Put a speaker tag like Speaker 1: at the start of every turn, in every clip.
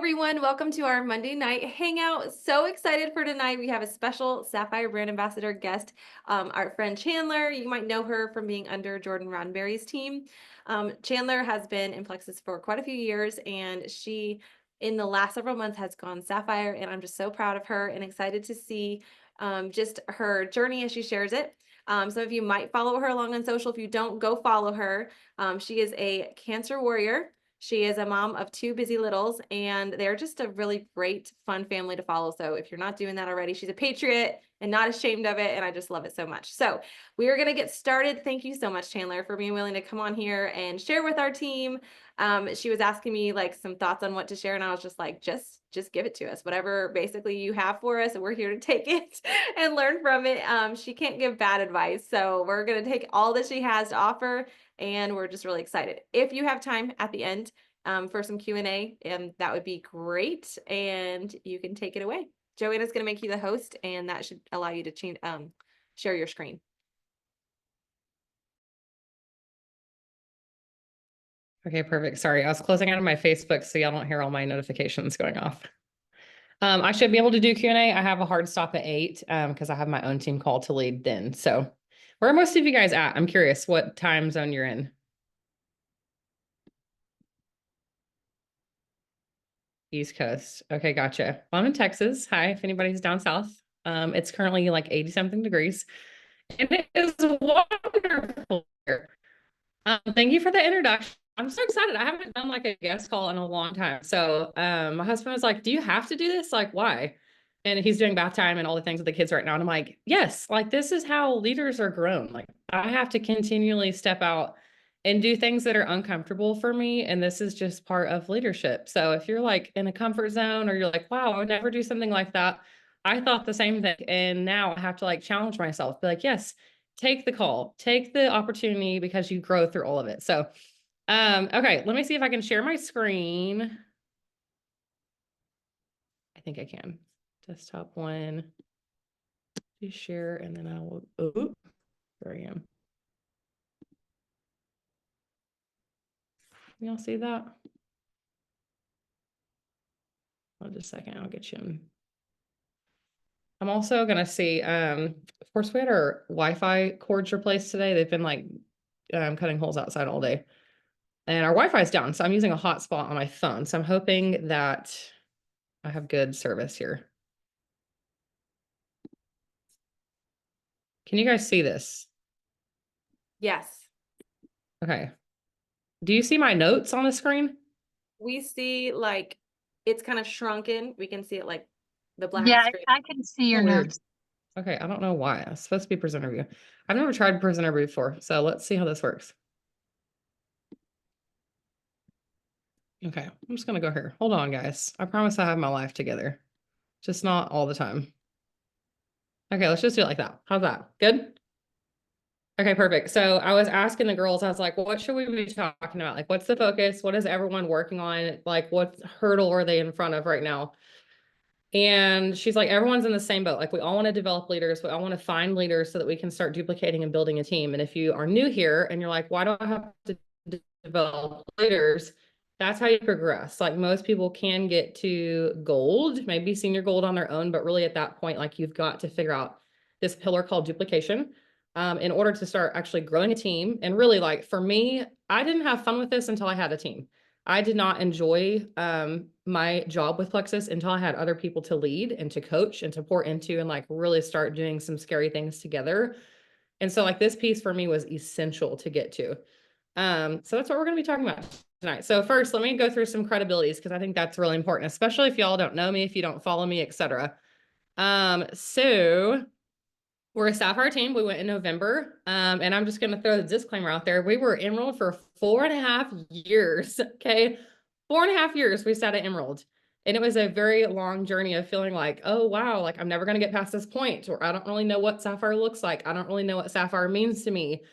Speaker 1: everyone. Welcome to our Monday night hangout. So excited for tonight. We have a special Sapphire brand ambassador guest, our friend Chandler. You might know her from being under Jordan Roddenberry's team. Chandler has been in Plexus for quite a few years, and she, in the last several months, has gone Sapphire, and I'm just so proud of her and excited to see just her journey as she shares it. Some of you might follow her along on social. If you don't, go follow her. She is a cancer warrior. She is a mom of two busy littles, and they're just a really great, fun family to follow. So if you're not doing that already, she's a patriot and not ashamed of it, and I just love it so much. So we are going to get started. Thank you so much, Chandler, for being willing to come on here and share with our team. She was asking me like some thoughts on what to share, and I was just like, just give it to us. Whatever basically you have for us, and we're here to take it and learn from it. She can't give bad advice, so we're going to take all that she has to offer, and we're just really excited. If you have time at the end for some Q&A, that would be great, and you can take it away. Joanna's going to make you the host, and that should allow you to change, share your screen.
Speaker 2: Okay, perfect. Sorry, I was closing out of my Facebook so y'all don't hear all my notifications going off. I should be able to do Q&A. I have a hard stop at 8 because I have my own team call to lead then. So where are most of you guys at? I'm curious what time zone you're in. East Coast. Okay, gotcha. Well, I'm in Texas. Hi, if anybody's down south. It's currently like 80 something degrees. And it is wonderful here. Thank you for the introduction. I'm so excited. I haven't done like a guest call in a long time. So my husband was like, do you have to do this? Like, why? And he's doing bath time and all the things with the kids right now. And I'm like, yes, like this is how leaders are grown. Like I have to continually step out and do things that are uncomfortable for me. And this is just part of leadership. So if you're like in a comfort zone or you're like, wow, I would never do something like that. I thought the same thing. And now I have to like challenge myself, be like, yes, take the call, take the opportunity because you grow through all of it. So, okay, let me see if I can share my screen. I think I can. Desktop one, do share, and then I will, oh, there I am. Y'all see that? Hold just a second, I'll get you in. I'm also gonna see, of course we had our Wi-Fi cords replaced today. They've been like cutting holes outside all day. And our Wi-Fi is down, so I'm using a hotspot on my phone. So I'm hoping that I have good service here. Can you guys see this?
Speaker 1: Yes.
Speaker 2: Okay. Do you see my notes on the screen?
Speaker 1: We see like it's kind of shrunken. We can see it like the black screen.
Speaker 3: I can see your notes.
Speaker 2: Okay, I don't know why. It's supposed to be presenter view. I've never tried presenter view before, so let's see how this works. Okay, I'm just gonna go here. Hold on, guys. I promise I have my life together. Just not all the time. Okay, let's just do it like that. How's that? Good? Okay, perfect. So I was asking the girls, I was like, what should we be talking about? Like, what's the focus? What is everyone working on? Like, what hurdle are they in front of right now? And she's like, everyone's in the same boat. Like we all want to develop leaders. We all want to find leaders so that we can start duplicating and building a team. And if you are new here and you're like, why do I have to develop leaders? That's how you progress. Like most people can get to gold, maybe senior gold on their own, but really at that point, like you've got to figure out this pillar called duplication in order to start actually growing a team. And really like for me, I didn't have fun with this until I had a team. I did not enjoy my job with Plexus until I had other people to lead and to coach and to pour into and like really start doing some scary things together. And so like this piece for me was essential to get to. So that's what we're going to be talking about tonight. So first, let me go through some credibilities because I think that's really important, especially if y'all don't know me, if you don't follow me, etc. So we're a Sapphire team. We went in November. And I'm just going to throw the disclaimer out there. We were enrolled for 4.5 years. Okay. 4.5 years we sat at Emerald. And it was a very long journey of feeling like, oh, wow, like I'm never going to get past this point, or I don't really know what Sapphire looks like. I don't really know what Sapphire means to me.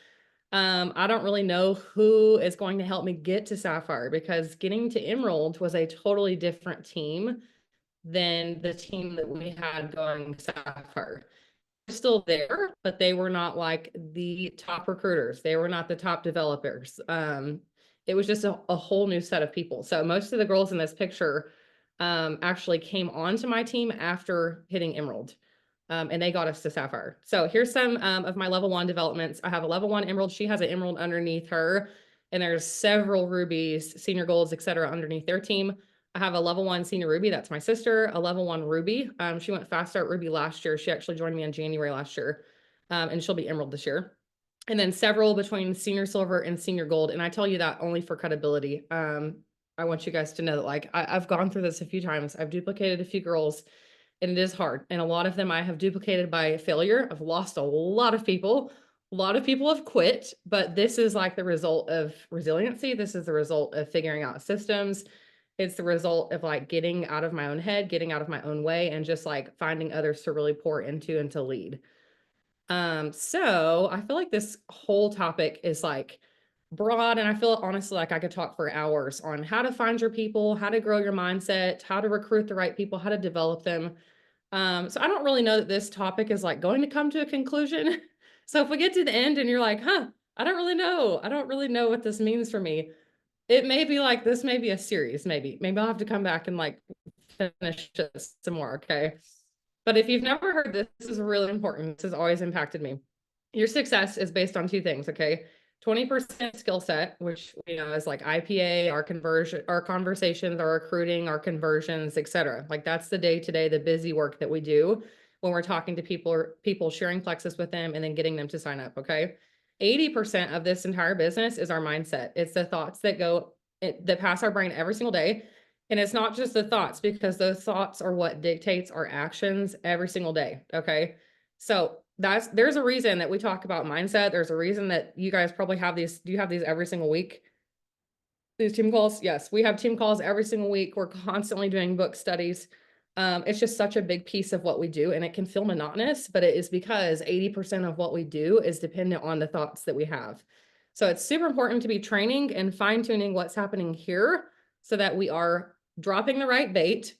Speaker 2: I don't really know who is going to help me get to Sapphire because getting to Emerald was a totally different team than the team that we had going Sapphire. Still there, but they were not like the top recruiters. They were not the top developers. It was just a whole new set of people. So most of the girls in this picture actually came onto my team after hitting Emerald. And they got us to Sapphire. So here's some of my level 1 developments. I have a level 1 Emerald. She has an Emerald underneath her, and there's several rubies, senior golds, etc., underneath their team. I have a level 1 senior ruby. That's my sister. A level 1 ruby. She went fast start ruby last year. She actually joined me in January last year, and she'll be Emerald this year. And then several between senior silver and senior gold. And I tell you that only for credibility. I want you guys to know that, like, I've gone through this a few times. I've duplicated a few girls, and it is hard. And a lot of them I have duplicated by failure. I've lost a lot of people. A lot of people have quit, but this is like the result of resiliency. This is the result of figuring out systems. It's the result of like getting out of my own head, getting out of my own way, and just like finding others to really pour into and to lead. So I feel like this whole topic is like broad, and I feel honestly like I could talk for hours on how to find your people, how to grow your mindset, how to recruit the right people, how to develop them. So I don't really know that this topic is like going to come to a conclusion. So if we get to the end and you're like, huh, I don't really know. I don't really know what this means for me. It may be like, this may be a series, maybe I'll have to come back and like finish this some more. Okay. But if you've never heard this, this is really important. This has always impacted me. Your success is based on two things. Okay. 20% skill set, which is like IPA, our conversion, our conversations, our recruiting, our conversions, etc. Like that's the day-to-day, the busy work that we do when we're talking to people, or people sharing Plexus with them and then getting them to sign up. Okay. 80% of this entire business is our mindset. It's the thoughts that that pass our brain every single day. And it's not just the thoughts, because those thoughts are what dictates our actions every single day. Okay. So there's a reason that we talk about mindset. There's a reason that you guys probably have these. Do you have these every single week? These team calls? Yes, we have team calls every single week. We're constantly doing book studies. It's just such a big piece of what we do, and it can feel monotonous, but it is because 80% of what we do is dependent on the thoughts that we have. So it's super important to be training and fine-tuning what's happening here so that we are dropping the right bait,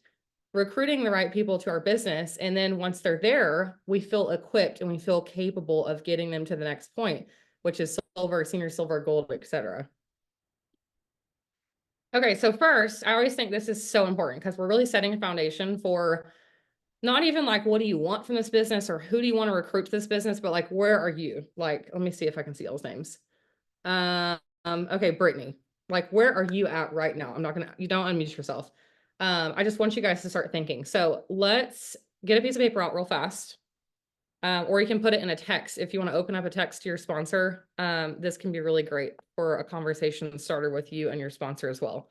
Speaker 2: recruiting the right people to our business. And then once they're there, we feel equipped and we feel capable of getting them to the next point, which is silver, senior silver, gold, etc. Okay, so first, I always think this is so important because we're really setting a foundation for not even like, what do you want from this business or who do you want to recruit to this business, but like, where are you? Like, let me see if I can see those names. Okay, Brittany, like, where are you at right now? You don't unmute yourself. I just want you guys to start thinking. So let's get a piece of paper out real fast. Or you can put it in a text. If you want to open up a text to your sponsor, this can be really great for a conversation starter with you and your sponsor as well.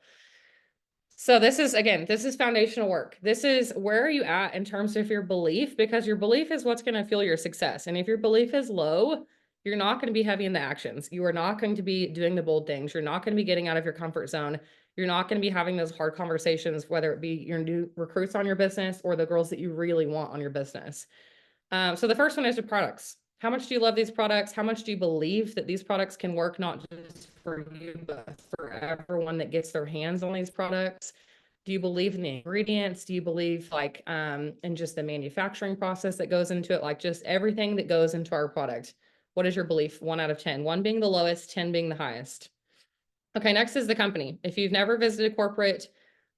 Speaker 2: So this is foundational work. This is where are you at in terms of your belief, because your belief is what's going to fuel your success. And if your belief is low, you're not going to be heavy in the actions. You are not going to be doing the bold things. You're not going to be getting out of your comfort zone. You're not going to be having those hard conversations, whether it be your new recruits on your business or the girls that you really want on your business. So the first one is the products. How much do you love these products? How much do you believe that these products can work, not just for you, but for everyone that gets their hands on these products? Do you believe in the ingredients? Do you believe like in just the manufacturing process that goes into it? Like just everything that goes into our product. What is your belief? 1 out of 10. 1 being the lowest, 10 being the highest. Okay, next is the company. If you've never visited corporate,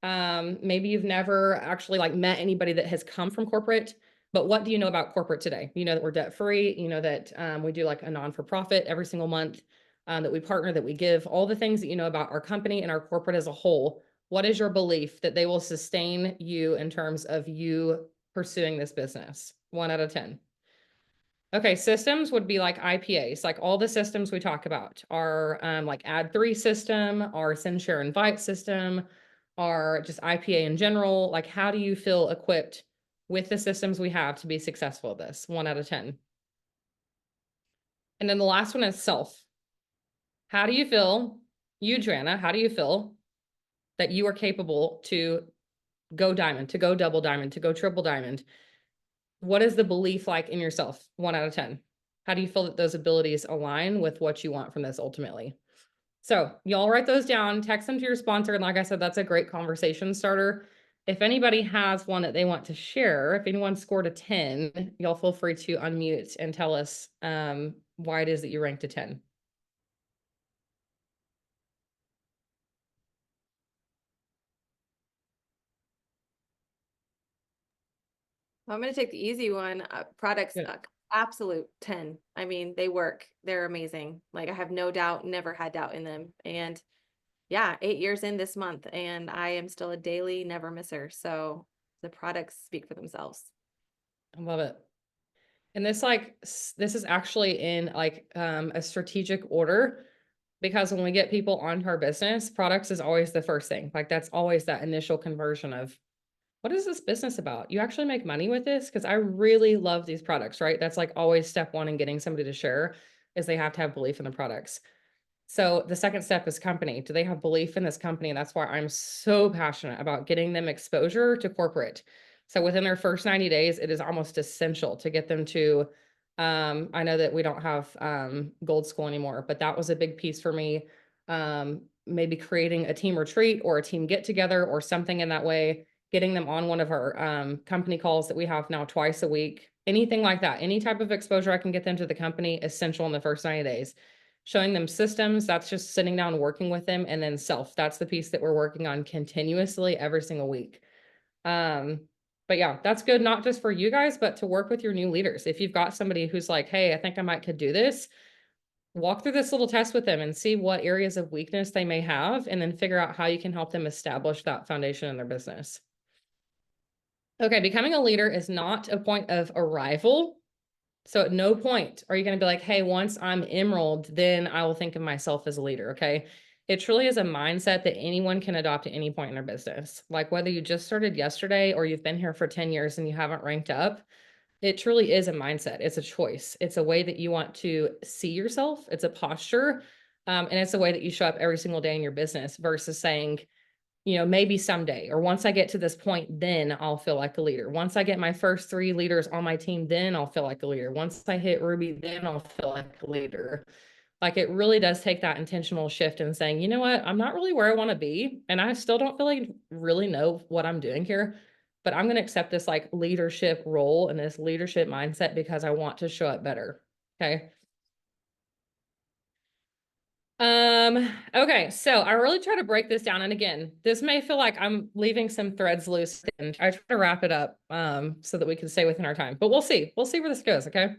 Speaker 2: maybe you've never actually like met anybody that has come from corporate, but what do you know about corporate today? You know that we're debt free. You know that we do like a non-for-profit every single month, that we partner, that we give, all the things that you know about our company and our corporate as a whole. What is your belief that they will sustain you in terms of you pursuing this business? 1 out of 10. Okay, systems would be like IPAs, like all the systems we talk about, our like Add3 system, our Send Share Invite system, our just IPA in general. Like, how do you feel equipped with the systems we have to be successful at this? 1 out of 10. And then the last one is self. How do you feel, you, Joanna, how do you feel that you are capable to go diamond, to go double diamond, to go triple diamond? What is the belief like in yourself? 1 out of 10. How do you feel that those abilities align with what you want from this ultimately? So y'all write those down, text them to your sponsor. And like I said, that's a great conversation starter. If anybody has one that they want to share, if anyone scored a 10, y'all feel free to unmute and tell us why it is that you ranked a 10.
Speaker 1: I'm gonna take the easy one. Products,
Speaker 2: Good.
Speaker 1: absolute 10. I mean, they work. They're amazing. Like I have no doubt, never had doubt in them. And yeah, 8 years in this month, and I am still a daily never misser. So the products speak for themselves.
Speaker 2: I love it. And this like this is actually in like a strategic order because when we get people onto our business, products is always the first thing. Like that's always that initial conversion of what is this business about? You actually make money with this? Because I really love these products, right? That's like always step one in getting somebody to share is they have to have belief in the products. So the second step is company. Do they have belief in this company? And that's why I'm so passionate about getting them exposure to corporate. So within their first 90 days, it is almost essential to get them to, I know that we don't have gold school anymore, but that was a big piece for me. Maybe creating a team retreat or a team get together or something in that way, getting them on one of our company calls that we have now twice a week, anything like that, any type of exposure I can get them to the company, essential in the first 90 days. Showing them systems, that's just sitting down and working with them. And then self, that's the piece that we're working on continuously every single week. Um, but yeah, that's good, not just for you guys, but to work with your new leaders. If you've got somebody who's like, hey, I think I might could do this, walk through this little test with them and see what areas of weakness they may have, and then figure out how you can help them establish that foundation in their business. Okay, becoming a leader is not a point of arrival. So at no point are you going to be like, hey, once I'm emerald, then I will think of myself as a leader. Okay. It truly is a mindset that anyone can adopt at any point in their business. Like whether you just started yesterday or you've been here for 10 years and you haven't ranked up, it truly is a mindset. It's a choice. It's a way that you want to see yourself. It's a posture. And it's a way that you show up every single day in your business versus saying, maybe someday, or once I get to this point, then I'll feel like a leader. Once I get my first 3 leaders on my team, then I'll feel like a leader. Once I hit Ruby, then I'll feel like a leader. Like it really does take that intentional shift and saying, you know what, I'm not really where I want to be. And I still don't feel like really know what I'm doing here, but I'm going to accept this like leadership role and this leadership mindset because I want to show up better. Okay. Okay, so I really try to break this down. And again, this may feel like I'm leaving some threads loose and I try to wrap it up so that we can stay within our time. But we'll see. We'll see where this goes, okay?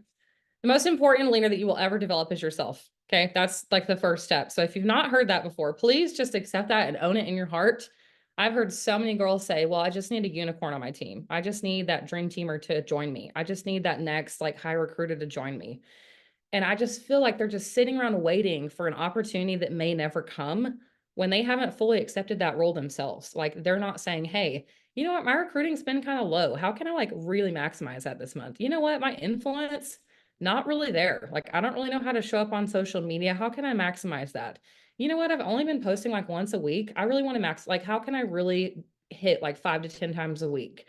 Speaker 2: The most important leader that you will ever develop is yourself. Okay, that's like the first step. So if you've not heard that before, please just accept that and own it in your heart. I've heard so many girls say, well, I just need a unicorn on my team. I just need that dream teamer to join me. I just need that next like high recruiter to join me. And I just feel like they're just sitting around waiting for an opportunity that may never come when they haven't fully accepted that role themselves. Like they're not saying, hey, you know what, my recruiting's been kind of low. How can I like really maximize that this month? You know what, my influence, not really there. Like I don't really know how to show up on social media. How can I maximize that? You know what, I've only been posting like once a week. I really want to like, how can I really hit like 5 to 10 times a week?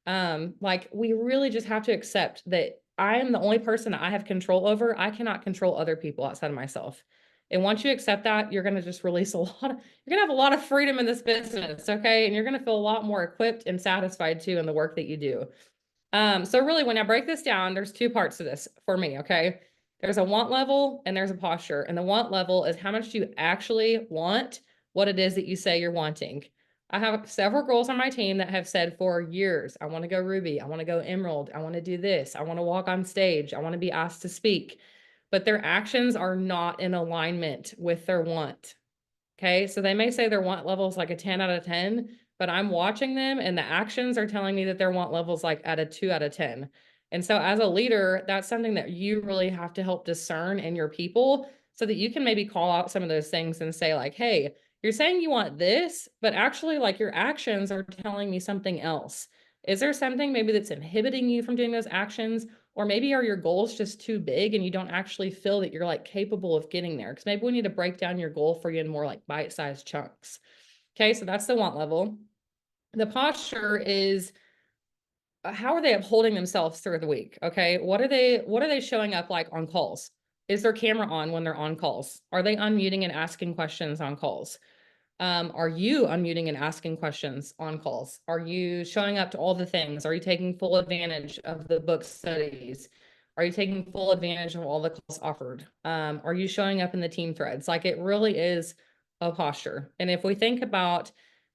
Speaker 2: Like we really just have to accept that I am the only person that I have control over. I cannot control other people outside of myself. And once you accept that, you're going to just release you're going to have a lot of freedom in this business. Okay. And you're going to feel a lot more equipped and satisfied too in the work that you do. So really when I break this down, there's 2 parts to this for me. Okay. There's a want level and there's a posture. And the want level is how much do you actually want what it is that you say you're wanting. I have several girls on my team that have said for years, I want to go Ruby. I want to go Emerald. I want to do this. I want to walk on stage. I want to be asked to speak, but their actions are not in alignment with their want. Okay. So they may say their want level is like a 10 out of 10, but I'm watching them and the actions are telling me that their want level is like at a 2 out of 10. And so as a leader, that's something that you really have to help discern in your people so that you can maybe call out some of those things and say like, hey, you're saying you want this, but actually like your actions are telling me something else. Is there something maybe that's inhibiting you from doing those actions? Or maybe are your goals just too big and you don't actually feel that you're like capable of getting there? Because maybe we need to break down your goal for you in more like bite-sized chunks. Okay, so that's the want level. The posture is how are they upholding themselves through the week? Okay, what are they showing up like on calls? Is their camera on when they're on calls? Are they unmuting and asking questions on calls? Are you unmuting and asking questions on calls? Are you showing up to all the things? Are you taking full advantage of the book studies? Are you taking full advantage of all the calls offered? Are you showing up in the team threads? Like it really is a posture. And if we think about,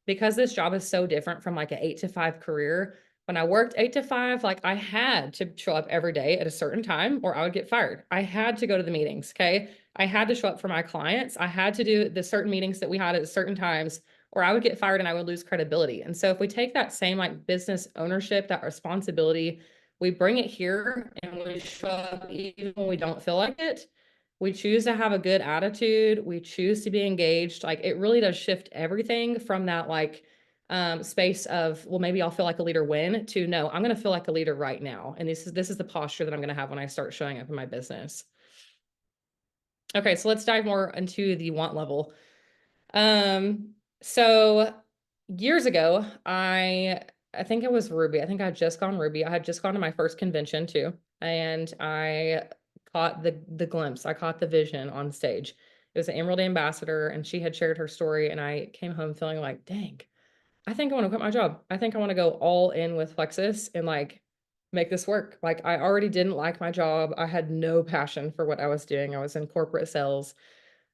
Speaker 2: because this job is so different from like an 8 to 5 career, When I worked 8 to 5, like I had to show up every day at a certain time or I would get fired. I had to go to the meetings. Okay. I had to show up for my clients. I had to do the certain meetings that we had at certain times or I would get fired and I would lose credibility. And so if we take that same like business ownership, that responsibility, we bring it here and we show up even when we don't feel like it. We choose to have a good attitude. We choose to be engaged. Like it really does shift everything from that like space of, well, maybe I'll feel like a leader when to no, I'm going to feel like a leader right now. And this is the posture that I'm going to have when I start showing up in my business. Okay, so let's dive more into the want level. So years ago, I think it was Ruby. I think I had just gone Ruby. I had just gone to my first convention too, and I caught the glimpse. I caught the vision on stage. It was an Emerald Ambassador, and she had shared her story, and I came home feeling like, dang, I think I want to quit my job. I think I want to go all in with Plexus and like make this work. Like I already didn't like my job. I had no passion for what I was doing. I was in corporate sales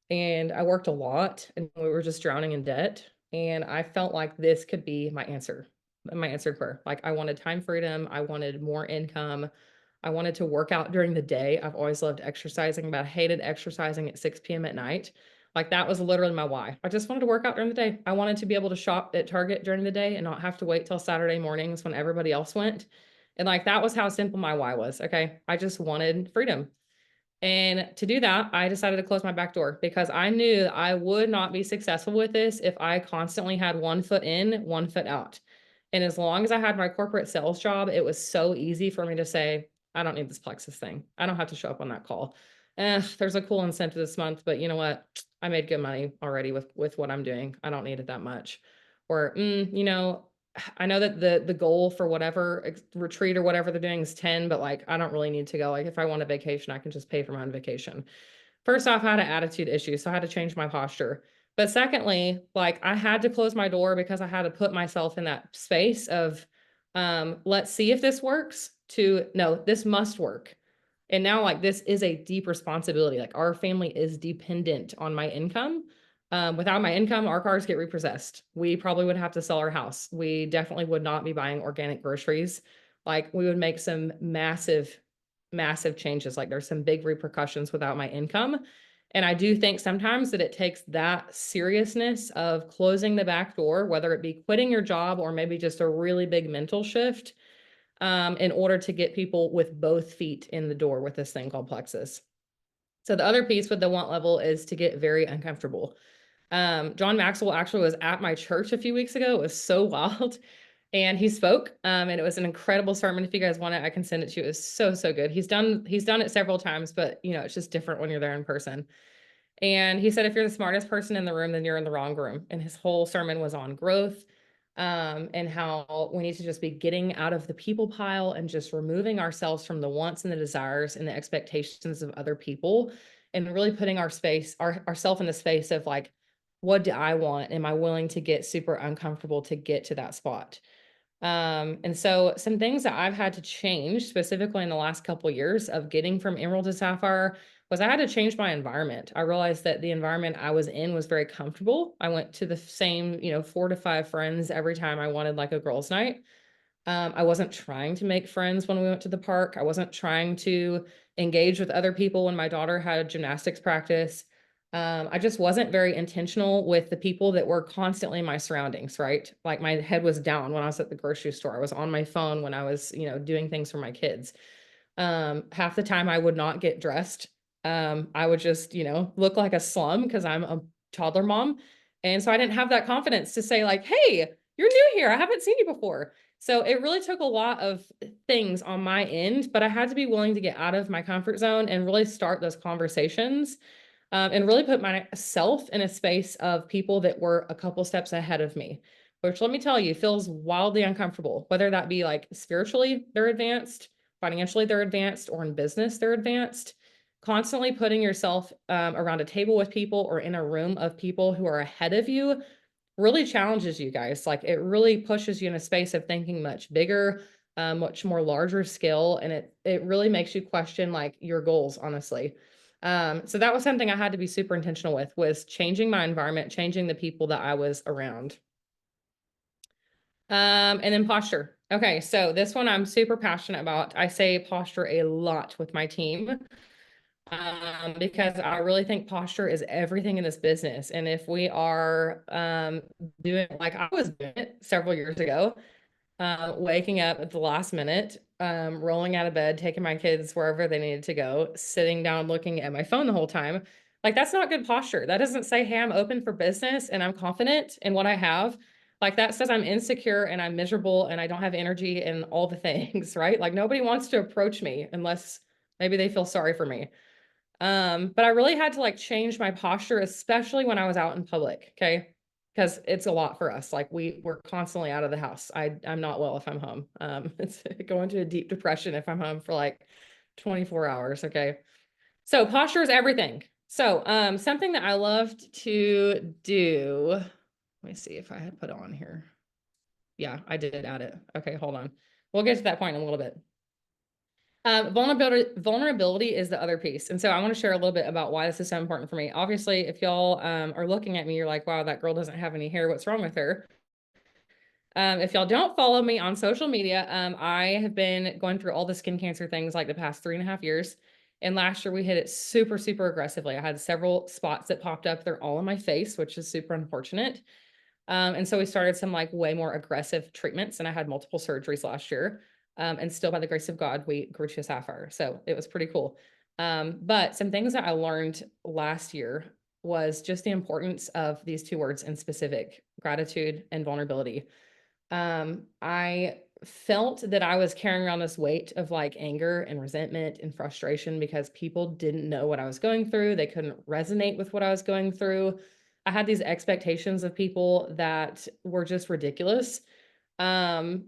Speaker 2: and I worked a lot and we were just drowning in debt. And I felt like this could be my answered prayer. Like I wanted time freedom. I wanted more income. I wanted to work out during the day. I've always loved exercising, but I hated exercising at 6 p.m. at night. Like that was literally my why. I just wanted to work out during the day. I wanted to be able to shop at Target during the day and not have to wait till Saturday mornings when everybody else went. And like that was how simple my why was. Okay. I just wanted freedom. And to do that, I decided to close my back door because I knew I would not be successful with this if I constantly had one foot in, one foot out. And as long as I had my corporate sales job, it was so easy for me to say, I don't need this Plexus thing. I don't have to show up on that call. There's a cool incentive this month, but you know what? I made good money already with what I'm doing. I don't need it that much. Or, I know that the goal for whatever retreat or whatever they're doing is 10, but like I don't really need to go. Like if I want a vacation, I can just pay for my own vacation. First off, I had an attitude issue, so I had to change my posture. But secondly, like I had to close my door because I had to put myself in that space of let's see if this works to no, this must work. And now like this is a deep responsibility. Like our family is dependent on my income. Without my income, our cars get repossessed. We probably would have to sell our house. We definitely would not be buying organic groceries. Like we would make some massive changes. Like there's some big repercussions without my income. And I do think sometimes that it takes that seriousness of closing the back door, whether it be quitting your job or maybe just a really big mental shift, in order to get people with both feet in the door with this thing called Plexus. So the other piece with the want level is to get very uncomfortable. John Maxwell actually was at my church a few weeks ago. It was so wild. And he spoke, and it was an incredible sermon. If you guys want it, I can send it to you. It was so good. He's done it several times, but it's just different when you're there in person. And he said, if you're the smartest person in the room, then you're in the wrong room. And his whole sermon was on growth, and how we need to just be getting out of the people pile and just removing ourselves from the wants and the desires and the expectations of other people and really putting ourself in the space of like, what do I want? Am I willing to get super uncomfortable to get to that spot? And so some things that I've had to change specifically in the last couple of years of getting from Emerald to Sapphire was I had to change my environment. I realized that the environment I was in was very comfortable. I went to the same, 4 to 5 friends every time I wanted like a girls' night. I wasn't trying to make friends when we went to the park. I wasn't trying to engage with other people when my daughter had gymnastics practice. I just wasn't very intentional with the people that were constantly in my surroundings, right? Like my head was down when I was at the grocery store. I was on my phone when I was, doing things for my kids. Half the time I would not get dressed. I would just, look like a slum because I'm a toddler mom. And so I didn't have that confidence to say like, hey, you're new here. I haven't seen you before. So it really took a lot of things on my end, but I had to be willing to get out of my comfort zone and really start those conversations, and really put myself in a space of people that were a couple steps ahead of me, which let me tell you, feels wildly uncomfortable, whether that be like spiritually, they're advanced, financially, they're advanced, or in business, they're advanced. Constantly putting yourself around a table with people or in a room of people who are ahead of you really challenges you guys. Like it really pushes you in a space of thinking much bigger, much more larger scale. And it really makes you question like your goals, honestly. So that was something I had to be super intentional with, was changing my environment, changing the people that I was around. And then posture. Okay, so this one I'm super passionate about. I say posture a lot with my team, because I really think posture is everything in this business. And if we are doing like I was doing it several years ago, waking up at the last minute, rolling out of bed, taking my kids wherever they needed to go, sitting down, looking at my phone the whole time. Like, that's not good posture. That doesn't say, hey, I'm open for business and I'm confident in what I have. Like, that says I'm insecure and I'm miserable and I don't have energy and all the things, right? Like, nobody wants to approach me unless maybe they feel sorry for me. But I really had to like change my posture, especially when I was out in public. Okay. Because it's a lot for us. Like we're constantly out of the house. I'm not well if I'm home. It's go into a deep depression if I'm home for like 24 hours. Okay. So posture is everything. So something that I loved to do. Let me see if I had put on here. Yeah, I did add it. Okay, hold on. We'll get to that point in a little bit. Vulnerability is the other piece. And so I want to share a little bit about why this is so important for me. Obviously, if y'all are looking at me, you're like, wow, that girl doesn't have any hair. What's wrong with her? If y'all don't follow me on social media, I have been going through all the skin cancer things like the past 3.5 years. And last year we hit it super, super aggressively. I had several spots that popped up. They're all on my face, which is super unfortunate. And so we started some like way more aggressive treatments, and I had multiple surgeries last year. And still, by the grace of God, we grew to a sapphire. So it was pretty cool. But some things that I learned last year was just the importance of these two words in specific: gratitude and vulnerability. I felt that I was carrying around this weight of like anger and resentment and frustration because people didn't know what I was going through. They couldn't resonate with what I was going through. I had these expectations of people that were just ridiculous, um,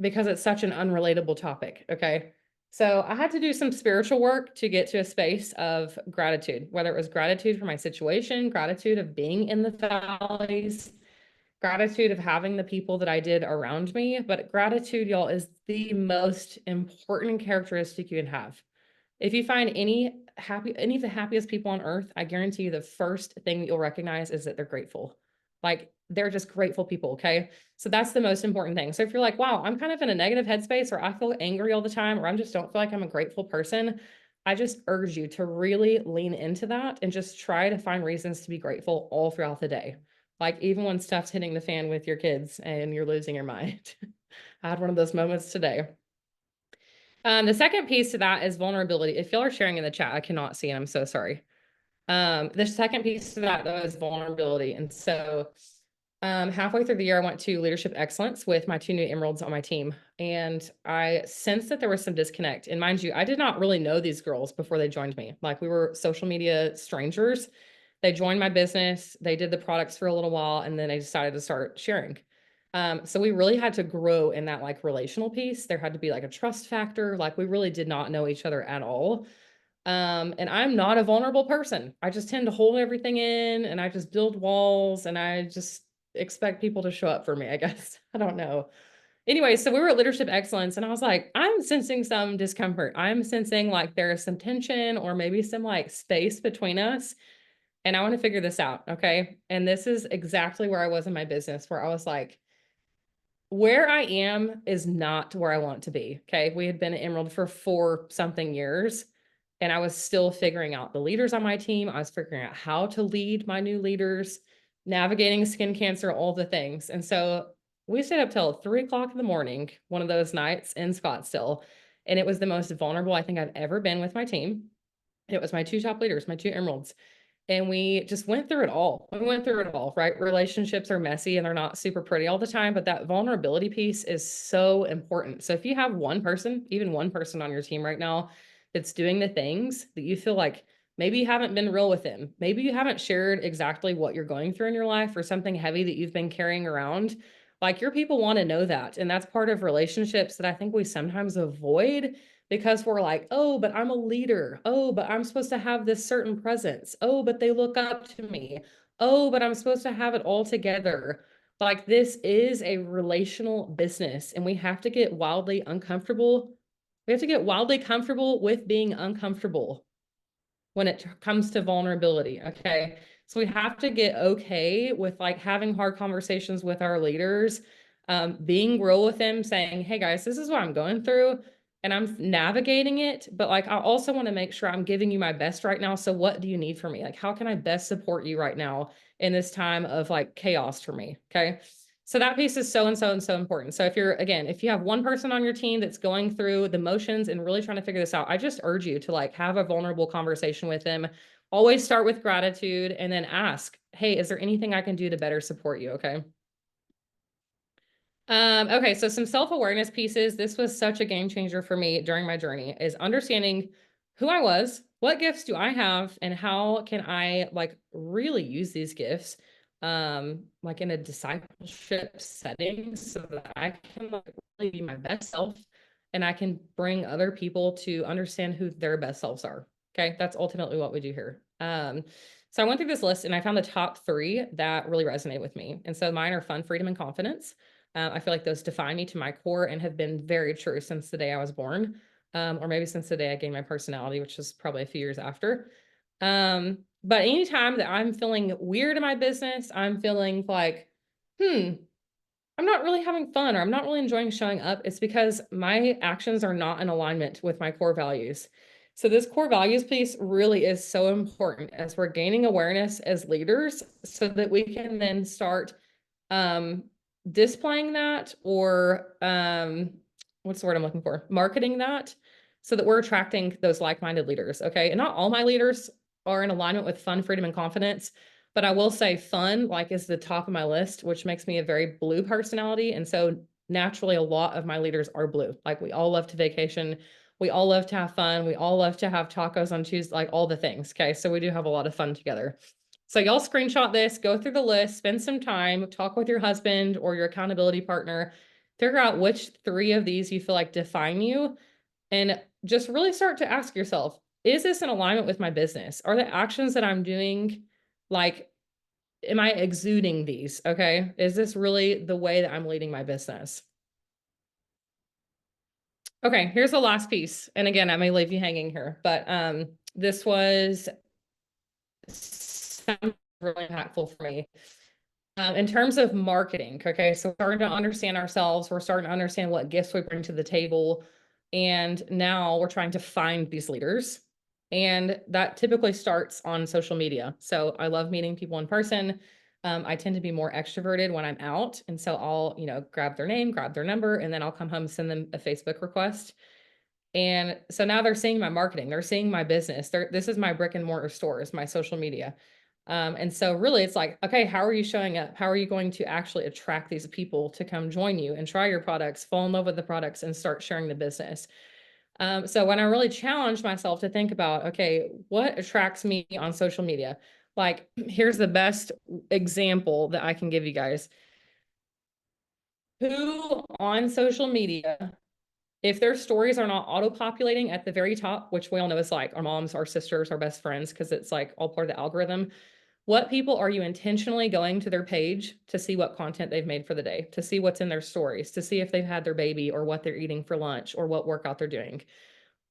Speaker 2: because it's such an unrelatable topic. Okay. So I had to do some spiritual work to get to a space of gratitude, whether it was gratitude for my situation, gratitude of being in the valleys, gratitude of having the people that I did around me. But gratitude, y'all, is the most important characteristic you can have. If you find any of the happiest people on earth, I guarantee you the first thing that you'll recognize is that they're grateful. Like they're just grateful people. Okay. So that's the most important thing. So if you're like, wow, I'm kind of in a negative headspace, or I feel angry all the time, or I just don't feel like I'm a grateful person, I just urge you to really lean into that and just try to find reasons to be grateful all throughout the day. Like even when stuff's hitting the fan with your kids and you're losing your mind. I had one of those moments today. The second piece to that is vulnerability. If y'all are sharing in the chat, I cannot see, and I'm so sorry. The second piece to that though is vulnerability. And so halfway through the year, I went to Leadership Excellence with my two new emeralds on my team. And I sensed that there was some disconnect. And mind you, I did not really know these girls before they joined me. Like we were social media strangers. They joined my business, they did the products for a little while, and then they decided to start sharing. So we really had to grow in that like relational piece. There had to be like a trust factor. Like we really did not know each other at all. And I'm not a vulnerable person. I just tend to hold everything in and I just build walls and I just expect people to show up for me, I guess. I don't know. Anyway, so we were at Leadership Excellence and I was like, I'm sensing some discomfort. I'm sensing like there is some tension or maybe some like space between us. And I want to figure this out. Okay. And this is exactly where I was in my business, where I was like, where I am is not where I want to be. Okay. We had been at Emerald for 4 something years, and I was still figuring out the leaders on my team. I was figuring out how to lead my new leaders, navigating skin cancer, all the things. And so we stayed up till 3 o'clock in the morning, one of those nights in Scottsdale. And it was the most vulnerable I think I've ever been with my team. It was my two top leaders, my two emeralds. And we just went through it all. We went through it all, right? Relationships are messy and they're not super pretty all the time, but that vulnerability piece is so important. So if you have one person, even one person on your team right now that's doing the things that you feel like maybe you haven't been real with them, maybe you haven't shared exactly what you're going through in your life or something heavy that you've been carrying around, like your people want to know that. And that's part of relationships that I think we sometimes avoid because we're like, oh, but I'm a leader. Oh, but I'm supposed to have this certain presence. Oh, but they look up to me. Oh, but I'm supposed to have it all together. Like this is a relational business and we have to get wildly uncomfortable. We have to get wildly comfortable with being uncomfortable when it comes to vulnerability. Okay. So we have to get okay with like having hard conversations with our leaders, being real with them, saying, hey guys, this is what I'm going through and I'm navigating it. But like, I also want to make sure I'm giving you my best right now. So what do you need from me? Like, how can I best support you right now in this time of like chaos for me? Okay. So that piece is so and so and so important. So if you're, again, if you have one person on your team that's going through the motions and really trying to figure this out, I just urge you to like have a vulnerable conversation with them. Always start with gratitude and then ask, hey, is there anything I can do to better support you? Okay. Okay, so some self-awareness pieces. This was such a game changer for me during my journey is understanding who I was, what gifts do I have, and how can I like really use these gifts like in a discipleship setting so that I can like really be my best self and I can bring other people to understand who their best selves are. Okay, that's ultimately what we do here. So I went through this list and I found the top three that really resonate with me. And so mine are fun, freedom, and confidence. I feel like those define me to my core and have been very true since the day I was born, or maybe since the day I gained my personality, which was probably a few years after. But anytime that I'm feeling weird in my business, I'm feeling like, hmm, I'm not really having fun or I'm not really enjoying showing up, it's because my actions are not in alignment with my core values. So this core values piece really is so important as we're gaining awareness as leaders so that we can then start um displaying that or what's the word I'm looking for? Marketing that so that we're attracting those like-minded leaders. Okay. And not all my leaders are in alignment with fun, freedom, and confidence. But I will say fun, like, is the top of my list, which makes me a very blue personality. And so naturally, a lot of my leaders are blue. Like, we all love to vacation. We all love to have fun. We all love to have tacos on Tuesday, like all the things. Okay. So we do have a lot of fun together. So y'all screenshot this, go through the list, spend some time, talk with your husband or your accountability partner, figure out which three of these you feel like define you, and just really start to ask yourself, is this in alignment with my business? Are the actions that I'm doing like, am I exuding these? Okay. Is this really the way that I'm leading my business? Okay, here's the last piece. And again, I may leave you hanging here, but this was really impactful for me. In terms of marketing, okay, so we're starting to understand ourselves, we're starting to understand what gifts we bring to the table, and now we're trying to find these leaders. And that typically starts on social media. So I love meeting people in person. I tend to be more extroverted when I'm out. And so I'll, grab their name, grab their number, and then I'll come home, send them a Facebook request. And so now they're seeing my marketing, they're seeing my business. This is my brick and mortar stores, my social media. And so really it's like, okay, how are you showing up? How are you going to actually attract these people to come join you and try your products, fall in love with the products and start sharing the business? So when I really challenged myself to think about, okay, what attracts me on social media? Like, here's the best example that I can give you guys. Who on social media, if their stories are not auto-populating at the very top, which we all know is like our moms, our sisters, our best friends, because it's like all part of the algorithm. What people are you intentionally going to their page to see what content they've made for the day, to see what's in their stories, to see if they've had their baby or what they're eating for lunch or what workout they're doing?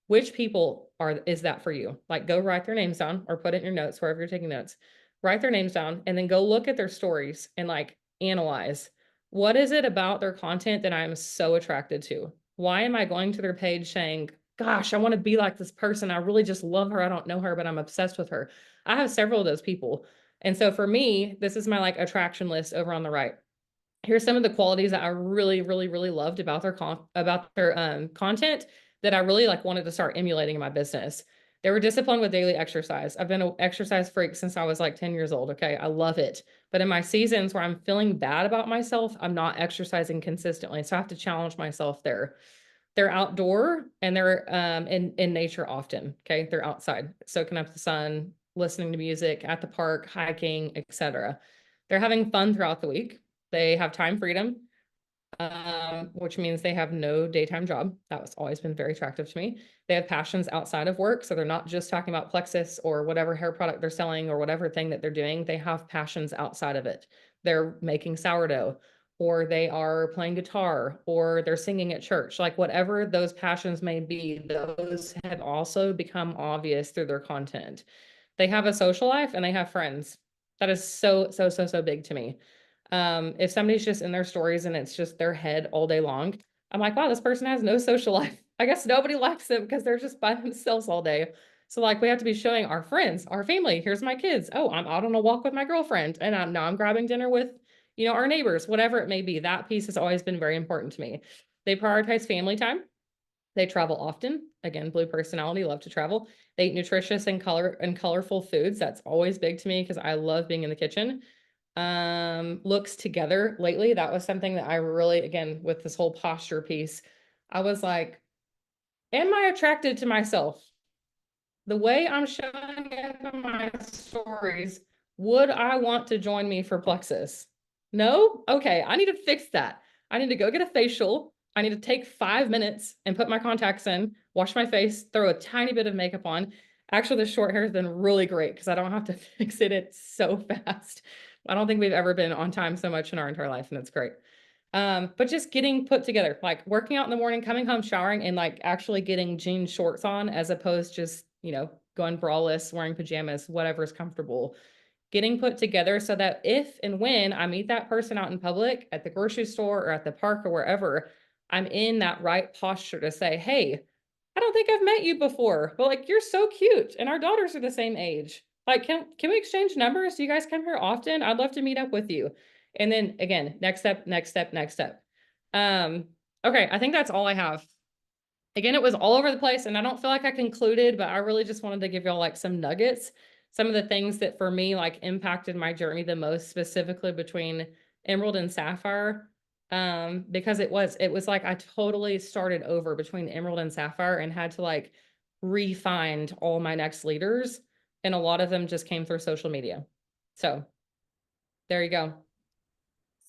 Speaker 2: Which people is that for you? Like, go write their names down or put it in your notes, wherever you're taking notes. Write their names down and then go look at their stories and like analyze, what is it about their content that I'm so attracted to? Why am I going to their page saying, gosh, I want to be like this person. I really just love her. I don't know her, but I'm obsessed with her. I have several of those people. And so for me, this is my like attraction list over on the right. Here's some of the qualities that I really, really, really loved about their content that I really like wanted to start emulating in my business. They were disciplined with daily exercise. I've been an exercise freak since I was like 10 years old. Okay. I love it. But in my seasons where I'm feeling bad about myself, I'm not exercising consistently. So I have to challenge myself there. They're outdoor and they're in nature often. Okay. They're outside, soaking up the sun, listening to music at the park, hiking, etc. They're having fun throughout the week. They have time freedom, which means they have no daytime job. That was always been very attractive to me. They have passions outside of work. So they're not just talking about Plexus or whatever hair product they're selling or whatever thing that they're doing. They have passions outside of it. They're making sourdough, or they are playing guitar, or they're singing at church. Like, whatever those passions may be, those have also become obvious through their content. They have a social life and they have friends. That is so, so, so, so big to me. If somebody's just in their stories and it's just their head all day long, I'm like, wow, this person has no social life. I guess nobody likes them because they're just by themselves all day. So like we have to be showing our friends, our family, here's my kids. Oh, I'm out on a walk with my girlfriend and now I'm grabbing dinner with, our neighbors, whatever it may be. That piece has always been very important to me. They prioritize family time. They travel often. Again, blue personality, love to travel. They eat nutritious and colorful foods. That's always big to me because I love being in the kitchen. Looks together lately. That was something that I really, again, with this whole posture piece, I was like, am I attracted to myself? The way I'm showing up in my stories, would I want to join me for Plexus? No? Okay, I need to fix that. I need to go get a facial. I need to take 5 minutes and put my contacts in, wash my face, throw a tiny bit of makeup on. Actually, the short hair has been really great because I don't have to fix it. It's so fast. I don't think we've ever been on time so much in our entire life, and it's great. But just getting put together, like working out in the morning, coming home, showering, and like actually getting jean shorts on as opposed just, going braless, wearing pajamas, whatever is comfortable. Getting put together so that if and when I meet that person out in public at the grocery store or at the park or wherever, I'm in that right posture to say, hey, I don't think I've met you before, but like you're so cute and our daughters are the same age. Like, can we exchange numbers? Do you guys come here often? I'd love to meet up with you. And then again, next step, next step, next step. Um, okay, I think that's all I have. Again, it was all over the place and I don't feel like I concluded, but I really just wanted to give y'all like some nuggets, some of the things that for me like impacted my journey the most, specifically between Emerald and Sapphire. Because it was like I totally started over between Emerald and Sapphire and had to like re-find all my next leaders. And a lot of them just came through social media. So there you go.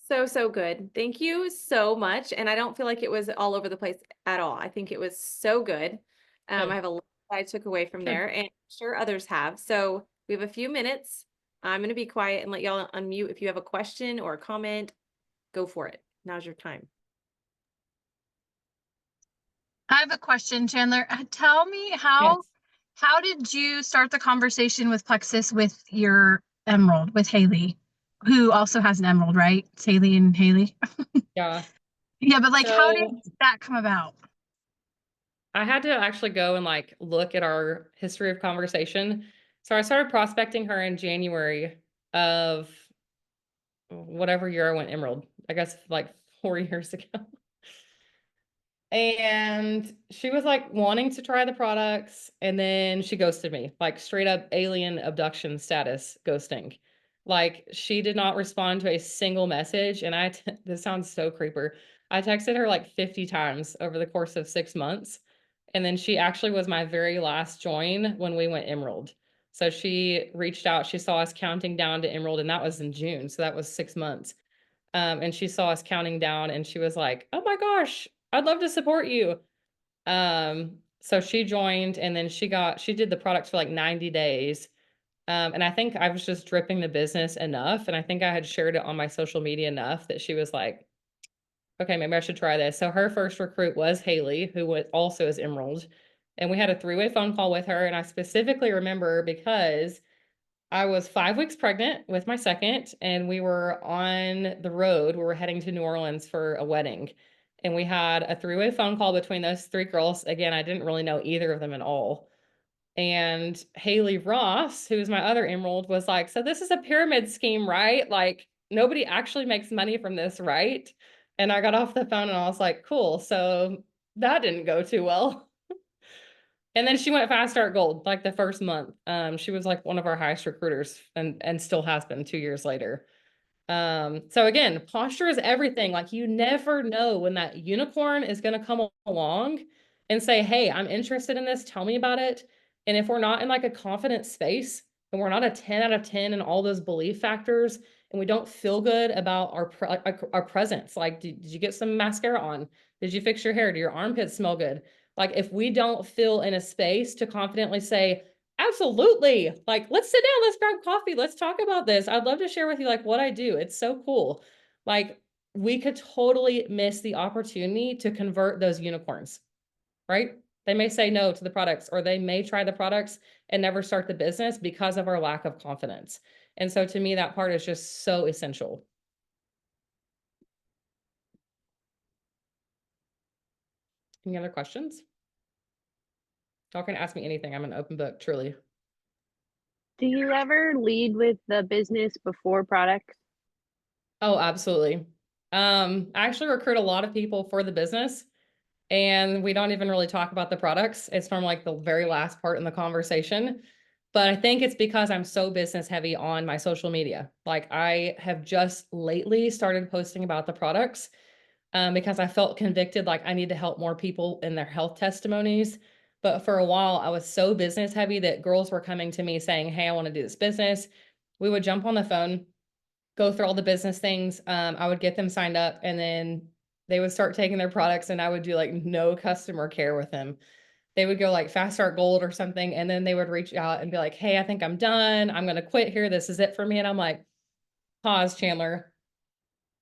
Speaker 1: So, so good. Thank you so much. And I don't feel like it was all over the place at all. I think it was so good. I
Speaker 2: Good,
Speaker 1: have a lot that I took away from
Speaker 2: good.
Speaker 1: there, and I'm sure others have. So we have a few minutes. I'm going to be quiet and let y'all unmute. If you have a question or a comment, go for it. Now's your time.
Speaker 3: I have a question, Chandler. Tell me
Speaker 2: Yes.
Speaker 3: how did you start the conversation with Plexus with your emerald, with Haley, who also has an emerald, right? It's Haley and Haley.
Speaker 2: Yeah.
Speaker 3: Yeah, but like how did
Speaker 2: So
Speaker 3: that come about?
Speaker 2: I had to actually go and like look at our history of conversation. So I started prospecting her in January of whatever year I went Emerald. I guess like 4 years ago. And she was like wanting to try the products, and then she ghosted me, like straight up alien abduction status ghosting. Like she did not respond to a single message. And this sounds so creeper. I texted her like 50 times over the course of 6 months. And then she actually was my very last join when we went Emerald. So she reached out, she saw us counting down to Emerald, and that was in June. So that was 6 months. And she saw us counting down and she was like, oh my gosh, I'd love to support you. So she joined and then she did the products for like 90 days. And I think I was just dripping the business enough. And I think I had shared it on my social media enough that she was like, okay, maybe I should try this. So her first recruit was Haley, who was also is Emerald. And we had a 3-way phone call with her. And I specifically remember because I was 5 weeks pregnant with my second, and we were on the road. We were heading to New Orleans for a wedding. And we had a 3-way phone call between those three girls. Again, I didn't really know either of them at all. And Haley Ross, who's my other emerald, was like, so this is a pyramid scheme, right? Like nobody actually makes money from this, right? And I got off the phone and I was like, cool. So that didn't go too well. And then she went fast start gold like the first month. She was like one of our highest recruiters and still has been 2 years later. So again, posture is everything. Like you never know when that unicorn is going to come along and say, hey, I'm interested in this. Tell me about it. And if we're not in like a confident space and we're not a 10 out of 10 in all those belief factors and we don't feel good about our presence, like, did you get some mascara on? Did you fix your hair? Do your armpits smell good? Like if we don't feel in a space to confidently say, absolutely. Like, let's sit down, let's grab coffee, let's talk about this. I'd love to share with you like what I do. It's so cool. Like, we could totally miss the opportunity to convert those unicorns, right? They may say no to the products, or they may try the products and never start the business because of our lack of confidence. And so to me, that part is just so essential. Any other questions? Y'all can ask me anything. I'm an open book, truly.
Speaker 4: Do you ever lead with the business before products?
Speaker 2: Oh, absolutely. I actually recruit a lot of people for the business, and we don't even really talk about the products. It's normally like the very last part in the conversation. But I think it's because I'm so business heavy on my social media. Like I have just lately started posting about the products because I felt convicted like I need to help more people in their health testimonies. But for a while, I was so business heavy that girls were coming to me saying, "Hey, I want to do this business." We would jump on the phone, go through all the business things. I would get them signed up, and then they would start taking their products, and I would do like no customer care with them. They would go like Fast Start Gold or something, and then they would reach out and be like, "Hey, I think I'm done. I'm going to quit here. This is it for me." And I'm like, "Pause, Chandler.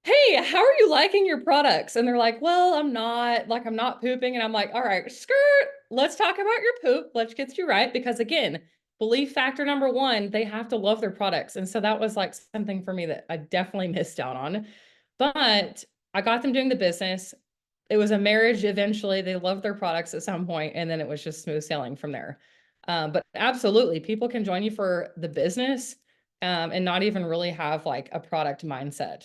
Speaker 2: Hey, how are you liking your products?" And they're like, "Well, I'm not pooping." And I'm like, "All right, skirt, let's talk about your poop. Let's get you right." Because again, belief factor number one, they have to love their products. And so that was like something for me that I definitely missed out on. But I got them doing the business. It was a marriage eventually. They loved their products at some point, and then it was just smooth sailing from there. But absolutely, people can join you for the business and not even really have like a product mindset.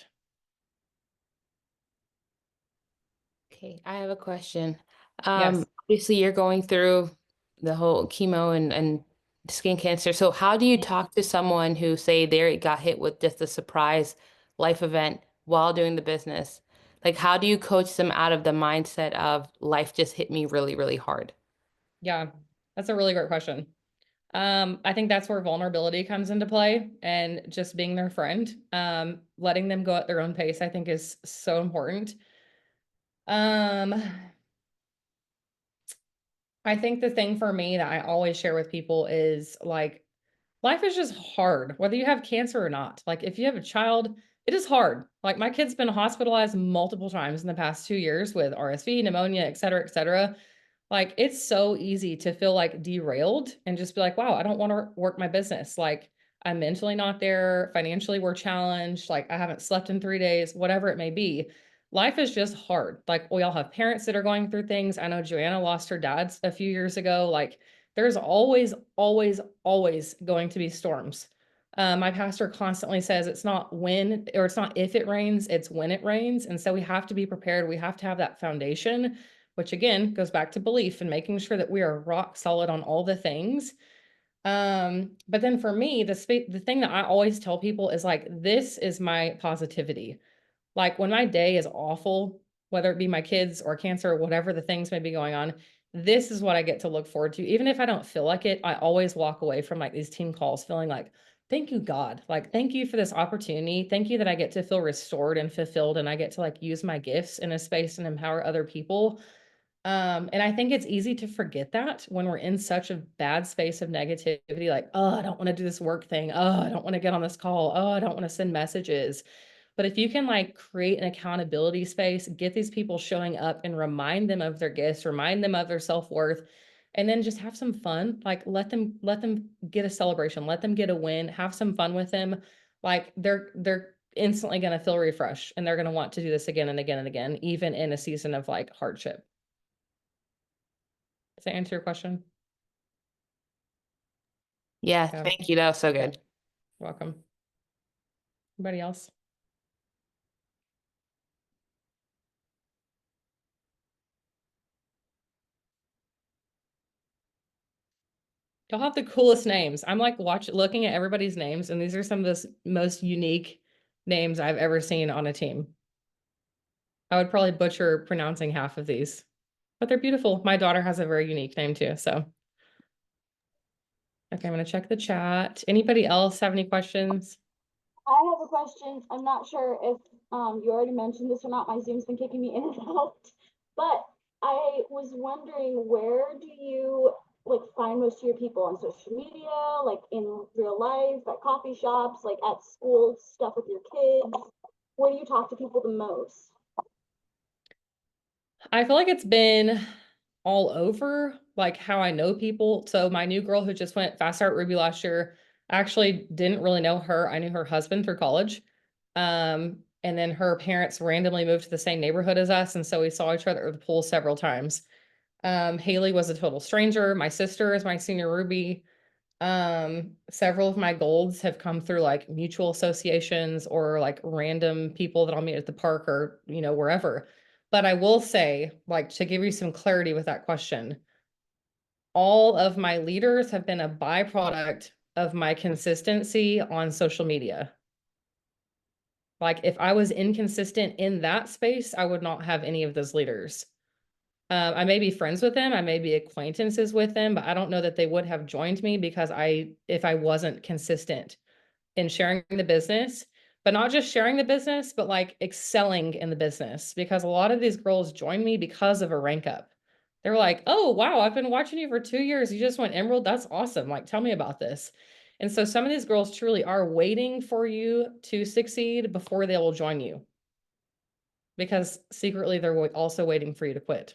Speaker 5: Okay, I have a question.
Speaker 2: Yes.
Speaker 5: Obviously you're going through the whole chemo and skin cancer. So how do you talk to someone who say they got hit with just a surprise life event while doing the business? Like how do you coach them out of the mindset of life just hit me really, really hard?
Speaker 2: Yeah, that's a really great question. I think that's where vulnerability comes into play and just being their friend, letting them go at their own pace, I think is so important. Um, I think the thing for me that I always share with people is like, life is just hard, whether you have cancer or not. Like, if you have a child, it is hard. Like, my kid's been hospitalized multiple times in the past 2 years with RSV, pneumonia, et cetera, et cetera. Like, it's so easy to feel like derailed and just be like, wow, I don't want to work my business. Like, I'm mentally not there. Financially, we're challenged. Like, I haven't slept in 3 days, whatever it may be. Life is just hard. Like, we all have parents that are going through things. I know Joanna lost her dad a few years ago. Like, there's always, always, always going to be storms. My pastor constantly says it's not when or it's not if it rains, it's when it rains. And so we have to be prepared. We have to have that foundation, which again goes back to belief and making sure that we are rock solid on all the things. But then for me, the thing that I always tell people is like, this is my positivity. Like when my day is awful, whether it be my kids or cancer or whatever the things may be going on, this is what I get to look forward to. Even if I don't feel like it, I always walk away from like these team calls feeling like, thank you, God. Like, thank you for this opportunity. Thank you that I get to feel restored and fulfilled and I get to like use my gifts in a space and empower other people. And I think it's easy to forget that when we're in such a bad space of negativity, like, oh, I don't want to do this work thing. Oh, I don't want to get on this call. Oh, I don't want to send messages. But if you can like create an accountability space, get these people showing up and remind them of their gifts, remind them of their self-worth, and then just have some fun, like let them get a celebration, let them get a win, have some fun with them. Like they're instantly going to feel refreshed and they're going to want to do this again and again and again, even in a season of like hardship. Does that answer your question?
Speaker 5: Yeah,
Speaker 2: Yeah.
Speaker 5: thank you. That was so good.
Speaker 2: You're welcome. Anybody else? Y'all have the coolest names. I'm like looking at everybody's names, and these are some of the most unique names I've ever seen on a team. I would probably butcher pronouncing half of these, but they're beautiful. My daughter has a very unique name too, so. Okay, I'm gonna check the chat. Anybody else have any questions?
Speaker 6: I have a question. I'm not sure if you already mentioned this or not. My Zoom's been kicking me in and out. But I was wondering, where do you like find most of your people on social media, like in real life, at coffee shops, like at school, stuff with your kids? Where do you talk to people the most?
Speaker 2: I feel like it's been all over, like how I know people. So my new girl who just went Fast Start Ruby last year, I actually didn't really know her. I knew her husband through college. And then her parents randomly moved to the same neighborhood as us. And so we saw each other at the pool several times. Haley was a total stranger. My sister is my senior Ruby. Several of my golds have come through like mutual associations or like random people that I'll meet at the park or, you know, wherever. But I will say, like, to give you some clarity with that question, all of my leaders have been a byproduct of my consistency on social media. Like, if I was inconsistent in that space, I would not have any of those leaders. I may be friends with them, I may be acquaintances with them, but I don't know that they would have joined me because if I wasn't consistent in sharing the business, but not just sharing the business, but like excelling in the business. Because a lot of these girls joined me because of a rank up. They're like, oh, wow, I've been watching you for 2 years. You just went Emerald. That's awesome. Like, tell me about this. And so some of these girls truly are waiting for you to succeed before they will join you. Because secretly, they're also waiting for you to quit.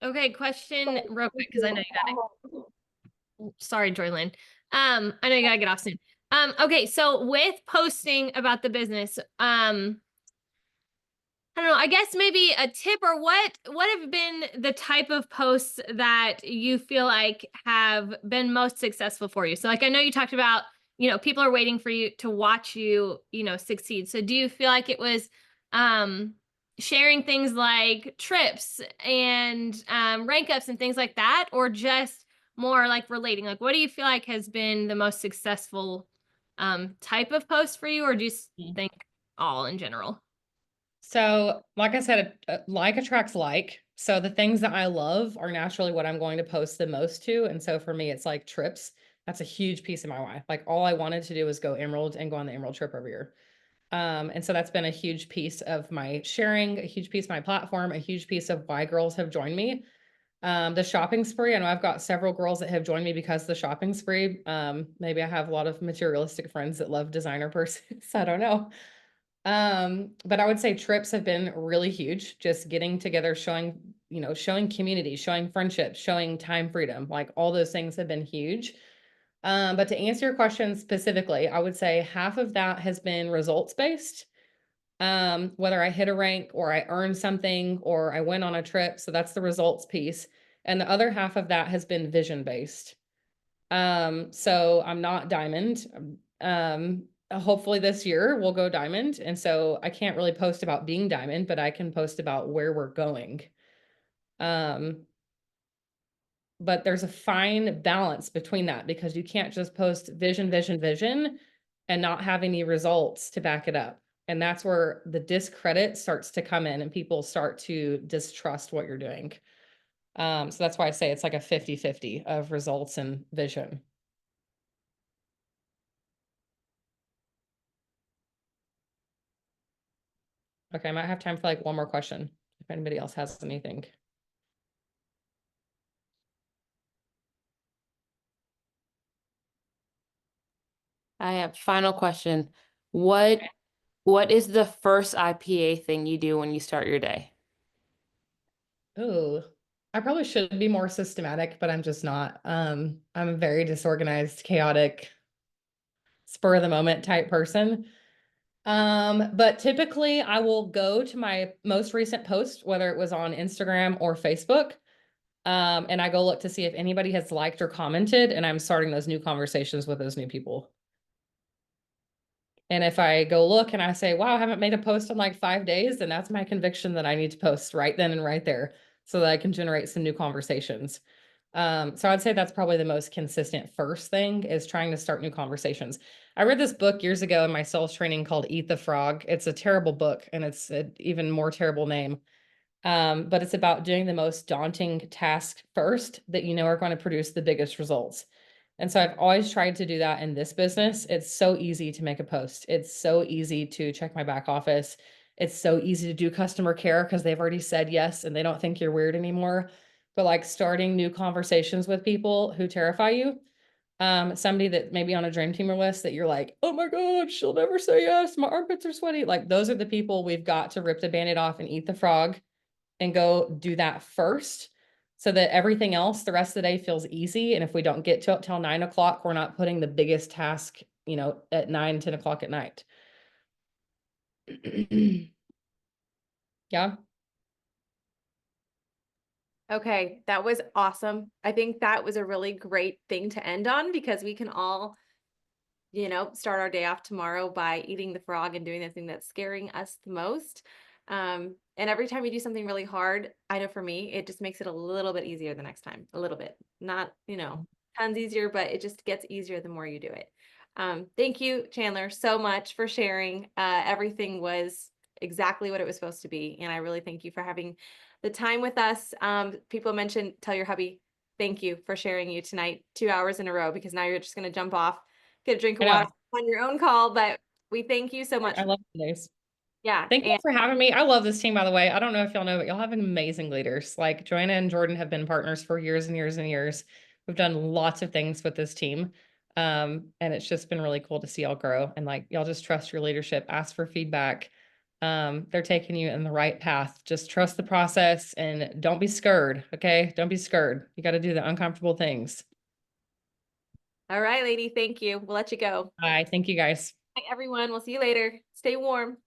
Speaker 7: Okay, question real quick because I know you got it. Sorry, Joylyn. I know you gotta get off soon. Okay, so with posting about the business, I don't know, I guess maybe a tip or what have been the type of posts that you feel like have been most successful for you? So like I know you talked about, you know, people are waiting for you to watch you, you know, succeed. So do you feel like it was sharing things like trips and rank ups and things like that, or just more like relating? Like what do you feel like has been the most successful type of post for you, or do you think all in general?
Speaker 2: So, like I said, like attracts like. So the things that I love are naturally what I'm going to post the most to. And so for me, it's like trips. That's a huge piece of my life. Like all I wanted to do was go Emerald and go on the Emerald trip every year. And so that's been a huge piece of my sharing, a huge piece of my platform, a huge piece of why girls have joined me. The shopping spree, I know I've got several girls that have joined me because of the shopping spree. Maybe I have a lot of materialistic friends that love designer purses. I don't know. But I would say trips have been really huge. Just getting together, showing, you know, showing community, showing friendship, showing time freedom, like all those things have been huge. But to answer your question specifically, I would say half of that has been results based. Whether I hit a rank or I earned something or I went on a trip. So that's the results piece. And the other half of that has been vision based. So I'm not diamond. Hopefully this year we'll go diamond. And so I can't really post about being diamond, but I can post about where we're going. But there's a fine balance between that because you can't just post vision, vision, vision and not have any results to back it up. And that's where the discredit starts to come in and people start to distrust what you're doing. So that's why I say it's like a 50-50 of results and vision. Okay, I might have time for like one more question if anybody else has anything.
Speaker 5: I have final question. What is the first IPA thing you do when you start your day?
Speaker 2: Oh, I probably should be more systematic, but I'm just not. I'm a very disorganized, chaotic, spur of the moment type person. But typically I will go to my most recent post, whether it was on Instagram or Facebook. And I go look to see if anybody has liked or commented, and I'm starting those new conversations with those new people. And if I go look and I say, wow, I haven't made a post in like 5 days, then that's my conviction that I need to post right then and right there so that I can generate some new conversations. So I'd say that's probably the most consistent first thing is trying to start new conversations. I read this book years ago in my sales training called Eat the Frog. It's a terrible book and it's an even more terrible name. But it's about doing the most daunting task first that you know are going to produce the biggest results. And so I've always tried to do that in this business. It's so easy to make a post. It's so easy to check my back office. It's so easy to do customer care because they've already said yes and they don't think you're weird anymore. But like starting new conversations with people who terrify you, somebody that maybe on a dream teamer list that you're like, oh my God, she'll never say yes. My armpits are sweaty. Like those are the people we've got to rip the Band-Aid off and eat the frog and go do that first so that everything else the rest of the day feels easy. And if we don't get to it till 9 o'clock, we're not putting the biggest task, you know, at 9, 10 o'clock at night. Yeah.
Speaker 1: Okay, that was awesome. I think that was a really great thing to end on because we can all, start our day off tomorrow by eating the frog and doing the thing that's scaring us the most. And every time you do something really hard, I know for me, it just makes it a little bit easier the next time. A little bit. Not, tons easier, but it just gets easier the more you do it. Thank you, Chandler, so much for sharing. Everything was exactly what it was supposed to be. And I really thank you for having the time with us. People mentioned, tell your hubby, thank you for sharing you tonight 2 hours in a row, because now you're just going to jump off, get a drink of
Speaker 2: I know.
Speaker 1: water on your own call. But we thank you so much.
Speaker 2: I love today's.
Speaker 1: Yeah.
Speaker 2: Thank you
Speaker 1: And
Speaker 2: for having me. I love this team, by the way. I don't know if y'all know, but y'all have amazing leaders. Like Joanna and Jordan have been partners for years and years and years. We've done lots of things with this team. And it's just been really cool to see y'all grow, and like y'all just trust your leadership, ask for feedback. They're taking you in the right path. Just trust the process and don't be scared. Okay. Don't be scared. You got to do the uncomfortable things.
Speaker 1: all right, lady, thank you. We'll let you go.
Speaker 2: Bye. Thank you guys.
Speaker 1: Bye, everyone. We'll see you later. Stay warm.